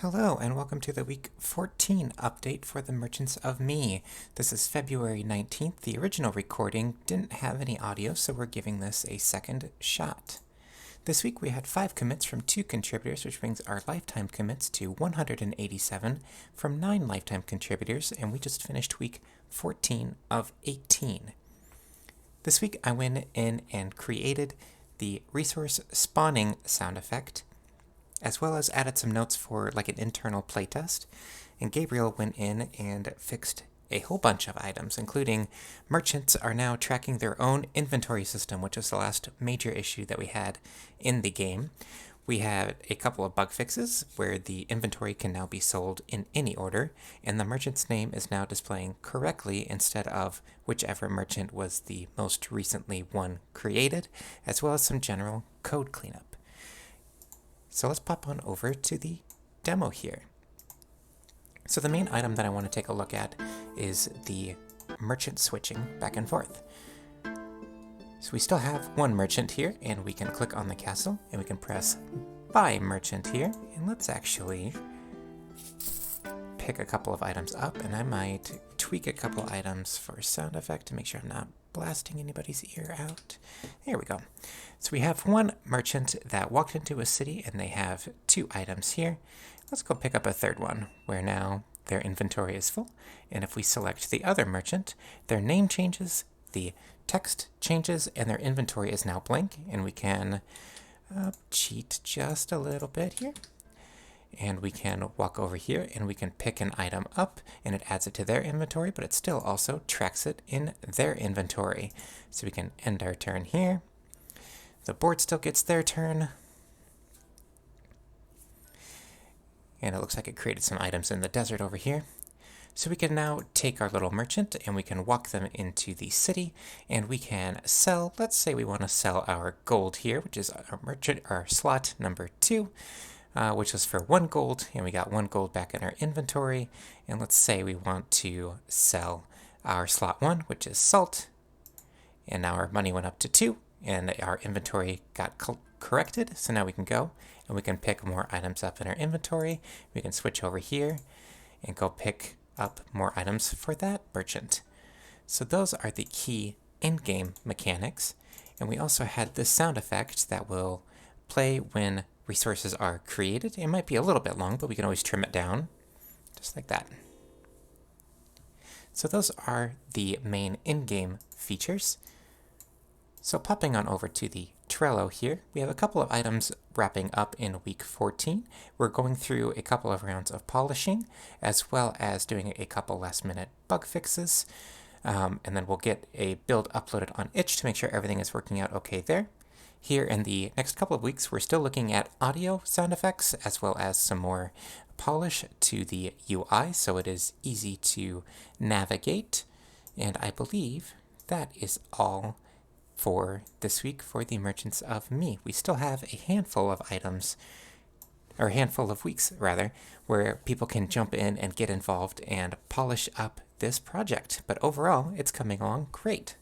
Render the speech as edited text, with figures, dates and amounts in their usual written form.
Hello and welcome to the week 14 update for the Merchants of Me. This is February 19th. The original recording didn't have any audio, so we're giving this a second shot. This week we had 5 commits from 2 contributors, which brings our lifetime commits to 187 from 9 lifetime contributors, and we just finished week 14 of 18. This week I went in and created the resource spawning sound effect, as well as added some notes for like an internal playtest. And Gabriel went in and fixed a whole bunch of items, including merchants are now tracking their own inventory system, which is the last major issue that we had in the game. We had a couple of bug fixes where the inventory can now be sold in any order, and the merchant's name is now displaying correctly instead of whichever merchant was the most recently one created, as well as some general code cleanup. So let's pop on over to the demo here. So the main item that I want to take a look at is the merchant switching back and forth. So we still have one merchant here, and we can click on the castle, and we can press buy merchant here, and let's actually pick a couple of items up, and I might tweak a couple items for sound effect to make sure I'm not blasting anybody's ear out. There we go. So we have one merchant that walked into a city and they have 2 items here. Let's go pick up a third one where now their inventory is full. And if we select the other merchant, their name changes, the text changes, and their inventory is now blank. And we can cheat just a little bit here. And we can walk over here and we can pick an item up and it adds it to their inventory, but it still also tracks it in their inventory. So we can end our turn here. The board still gets their turn. And it looks like it created some items in the desert over here. So we can now take our little merchant and we can walk them into the city and we can sell. Let's say we want to sell our gold here, which is our merchant, our slot number 2. Which was for 1 gold, and we got 1 gold back in our inventory. And let's say we want to sell our slot 1, which is salt, and now our money went up to 2, and our inventory got corrected, so now we can go, and we can pick more items up in our inventory. We can switch over here, and go pick up more items for that merchant. So those are the key in-game mechanics, and we also had this sound effect that will play when resources are created. It might be a little bit long, but we can always trim it down, just like that. So those are the main in-game features. So popping on over to the Trello here, we have a couple of items wrapping up in week 14. We're going through a couple of rounds of polishing, as well as doing a couple last-minute bug fixes. And then we'll get a build uploaded on itch to make sure everything is working out okay there. Here in the next couple of weeks, we're still looking at audio sound effects as well as some more polish to the UI so it is easy to navigate. And I believe that is all for this week for the Merchants of Me. We still have a handful of items, or a handful of weeks rather, where people can jump in and get involved and polish up this project. But overall, it's coming along great.